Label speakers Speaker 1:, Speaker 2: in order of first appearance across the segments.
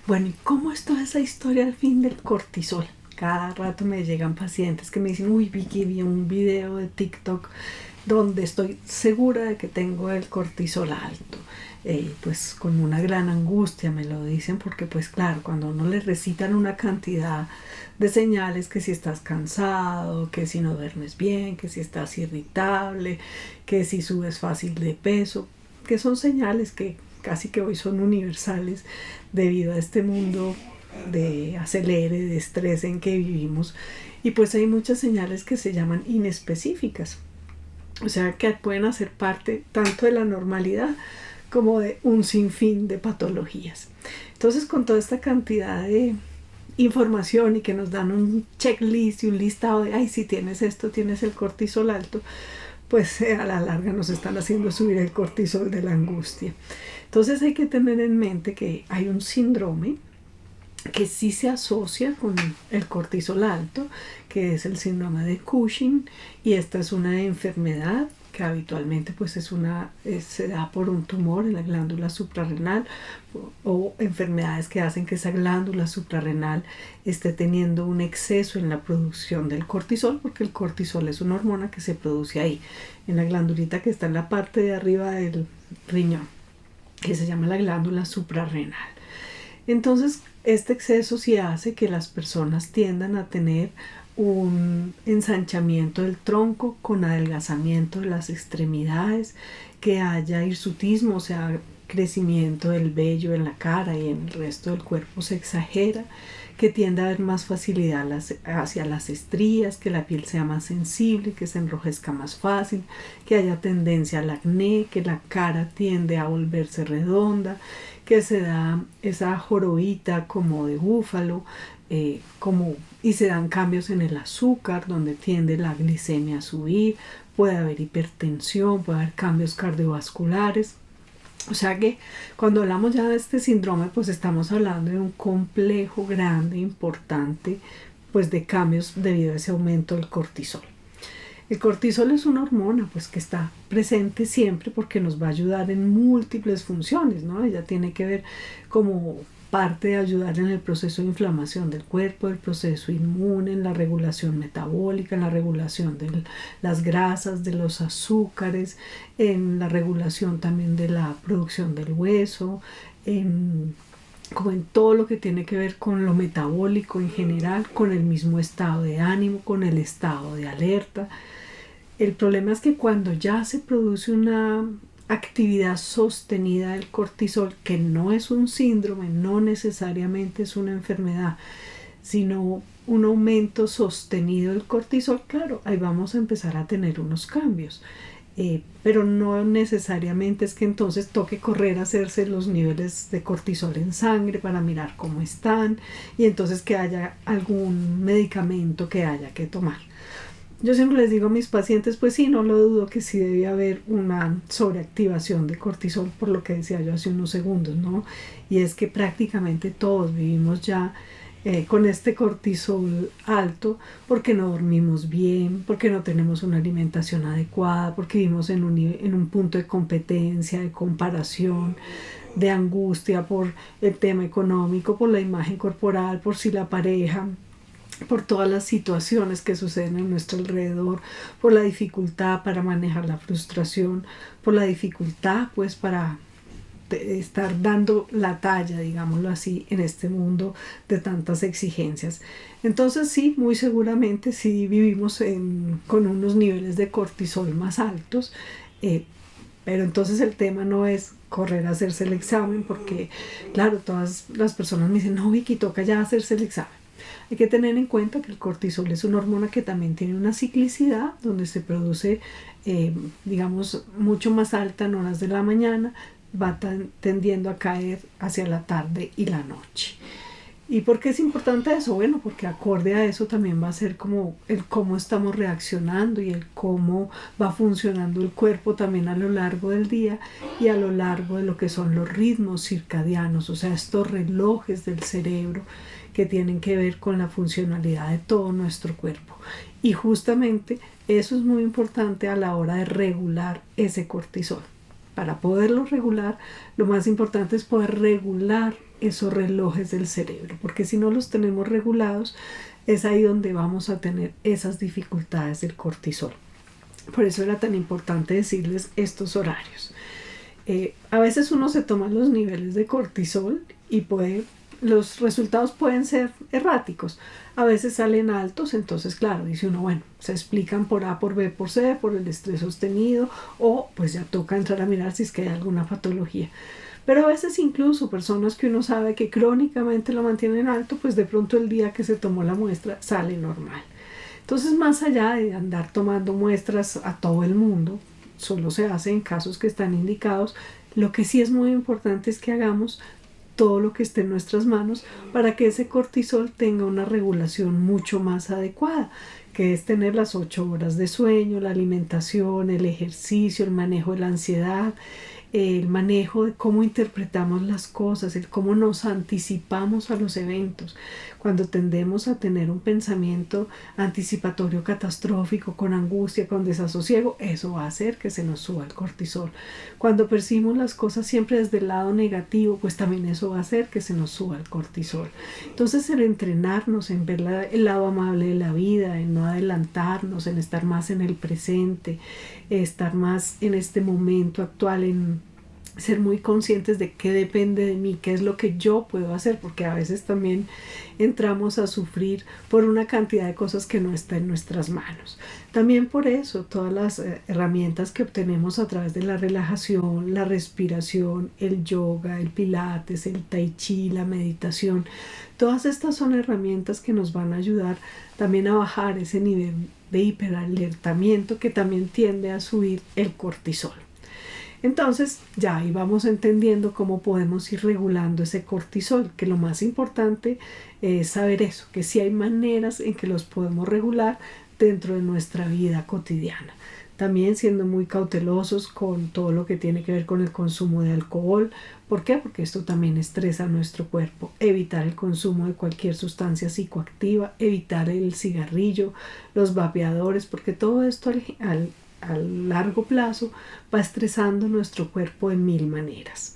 Speaker 1: Bueno, ¿y cómo es toda esa historia al fin del cortisol? Cada rato me llegan pacientes que me dicen, uy, Vicky, vi un video de TikTok donde estoy segura de que tengo el cortisol alto. Pues con una gran angustia me lo dicen porque pues claro, cuando uno le recitan una cantidad de señales, que si estás cansado, que si no duermes bien, que si estás irritable, que si subes fácil de peso, que son señales que casi que hoy son universales debido a este mundo de acelere, de estrés en que vivimos. Y pues hay muchas señales que se llaman inespecíficas, o sea que pueden hacer parte tanto de la normalidad como de un sinfín de patologías. Entonces, con toda esta cantidad de información y que nos dan un checklist y un listado de, ay, si tienes esto, tienes el cortisol alto, pues a la larga nos están haciendo subir el cortisol de la angustia. Entonces hay que tener en mente que hay un síndrome que sí se asocia con el cortisol alto, que es el síndrome de Cushing, y esta es una enfermedad que habitualmente pues se da por un tumor en la glándula suprarrenal o enfermedades que hacen que esa glándula suprarrenal esté teniendo un exceso en la producción del cortisol, porque el cortisol es una hormona que se produce ahí, en la glandulita que está en la parte de arriba del riñón, que se llama la glándula suprarrenal. Entonces, este exceso sí hace que las personas tiendan a tener un ensanchamiento del tronco con adelgazamiento de las extremidades, que haya hirsutismo, o sea, crecimiento del vello en la cara y en el resto del cuerpo se exagera, que tienda a haber más facilidad hacia las estrías, que la piel sea más sensible, que se enrojezca más fácil, que haya tendencia al acné, que la cara tiende a volverse redonda, que se da esa jorobita como de búfalo, y se dan cambios en el azúcar, donde tiende la glicemia a subir, puede haber hipertensión, puede haber cambios cardiovasculares. O sea que cuando hablamos ya de este síndrome, pues estamos hablando de un complejo grande, importante, pues de cambios debido a ese aumento del cortisol. El cortisol es una hormona pues que está presente siempre porque nos va a ayudar en múltiples funciones, ¿no? Ella tiene que ver como parte de ayudar en el proceso de inflamación del cuerpo, el proceso inmune, en la regulación metabólica, en la regulación de las grasas, de los azúcares, en la regulación también de la producción del hueso, como en todo lo que tiene que ver con lo metabólico en general, con el mismo estado de ánimo, con el estado de alerta. El problema es que cuando ya se produce una actividad sostenida del cortisol, que no es un síndrome, no necesariamente es una enfermedad, sino un aumento sostenido del cortisol, claro, ahí vamos a empezar a tener unos cambios. Pero no necesariamente es que entonces toque correr a hacerse los niveles de cortisol en sangre para mirar cómo están y entonces que haya algún medicamento que haya que tomar. Yo siempre les digo a mis pacientes, pues sí, no lo dudo que sí debe haber una sobreactivación de cortisol, por lo que decía yo hace unos segundos, ¿no? Y es que prácticamente todos vivimos ya con este cortisol alto porque no dormimos bien, porque no tenemos una alimentación adecuada, porque vivimos en un punto de competencia, de comparación, de angustia por el tema económico, por la imagen corporal, por si la pareja, por todas las situaciones que suceden en nuestro alrededor, por la dificultad para manejar la frustración, por la dificultad pues para estar dando la talla, digámoslo así, en este mundo de tantas exigencias. Entonces sí, muy seguramente sí vivimos con unos niveles de cortisol más altos, pero entonces el tema no es correr a hacerse el examen, porque claro, todas las personas me dicen, no, Vicky, toca ya hacerse el examen. Hay que tener en cuenta que el cortisol es una hormona que también tiene una ciclicidad donde se produce, digamos, mucho más alta en horas de la mañana, va tendiendo a caer hacia la tarde y la noche. ¿Y por qué es importante eso? Bueno, porque acorde a eso también va a ser como el cómo estamos reaccionando y el cómo va funcionando el cuerpo también a lo largo del día y a lo largo de lo que son los ritmos circadianos, o sea, estos relojes del cerebro que tienen que ver con la funcionalidad de todo nuestro cuerpo. Y justamente eso es muy importante a la hora de regular ese cortisol. Para poderlo regular, lo más importante es poder regular esos relojes del cerebro, porque si no los tenemos regulados, es ahí donde vamos a tener esas dificultades del cortisol. Por eso era tan importante decirles estos horarios. A veces uno se toma los niveles de cortisol y los resultados pueden ser erráticos. A veces salen altos, entonces claro, dice uno, bueno, se explican por A, por B, por C, por el estrés sostenido, o pues ya toca entrar a mirar si es que hay alguna patología. Pero a veces incluso personas que uno sabe que crónicamente lo mantienen alto, pues de pronto el día que se tomó la muestra sale normal. Entonces, más allá de andar tomando muestras a todo el mundo, solo se hace en casos que están indicados. Lo que sí es muy importante es que hagamos todo lo que esté en nuestras manos para que ese cortisol tenga una regulación mucho más adecuada, que es tener las 8 horas de sueño, la alimentación, el ejercicio, el manejo de la ansiedad, el manejo de cómo interpretamos las cosas, el cómo nos anticipamos a los eventos. Cuando tendemos a tener un pensamiento anticipatorio catastrófico, con angustia, con desasosiego, eso va a hacer que se nos suba el cortisol. Cuando percibimos las cosas siempre desde el lado negativo, pues también eso va a hacer que se nos suba el cortisol. Entonces, el entrenarnos en ver el lado amable de la vida, en no adelantarnos, en estar más en el presente, estar más en este momento actual, en ser muy conscientes de qué depende de mí, qué es lo que yo puedo hacer, porque a veces también entramos a sufrir por una cantidad de cosas que no está en nuestras manos. También por eso todas las herramientas que obtenemos a través de la relajación, la respiración, el yoga, el pilates, el tai chi, la meditación, todas estas son herramientas que nos van a ayudar también a bajar ese nivel de hiperalertamiento que también tiende a subir el cortisol. Entonces ya ahí vamos entendiendo cómo podemos ir regulando ese cortisol, que lo más importante es saber eso, que sí hay maneras en que los podemos regular dentro de nuestra vida cotidiana. También siendo muy cautelosos con todo lo que tiene que ver con el consumo de alcohol. ¿Por qué? Porque esto también estresa nuestro cuerpo. Evitar el consumo de cualquier sustancia psicoactiva, evitar el cigarrillo, los vapeadores, porque todo esto a largo plazo va estresando nuestro cuerpo de 1000 maneras.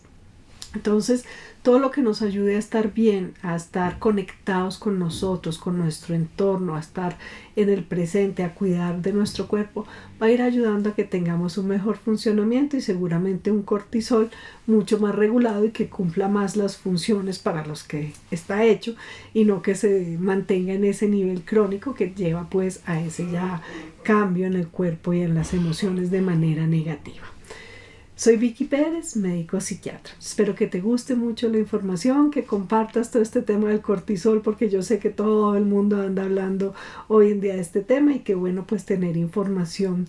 Speaker 1: Entonces, todo lo que nos ayude a estar bien, a estar conectados con nosotros, con nuestro entorno, a estar en el presente, a cuidar de nuestro cuerpo, va a ir ayudando a que tengamos un mejor funcionamiento y seguramente un cortisol mucho más regulado y que cumpla más las funciones para los que está hecho, y no que se mantenga en ese nivel crónico que lleva pues a ese ya cambio en el cuerpo y en las emociones de manera negativa. Soy Vicky Pérez, médico psiquiatra. Espero que te guste mucho la información, que compartas todo este tema del cortisol, porque yo sé que todo el mundo anda hablando hoy en día de este tema, y que bueno, pues tener información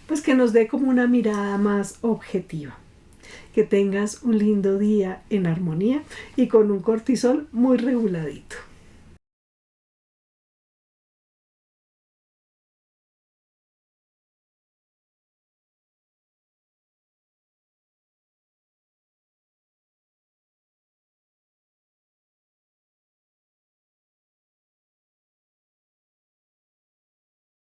Speaker 1: pues que nos dé como una mirada más objetiva. Que tengas un lindo día en armonía y con un cortisol muy reguladito.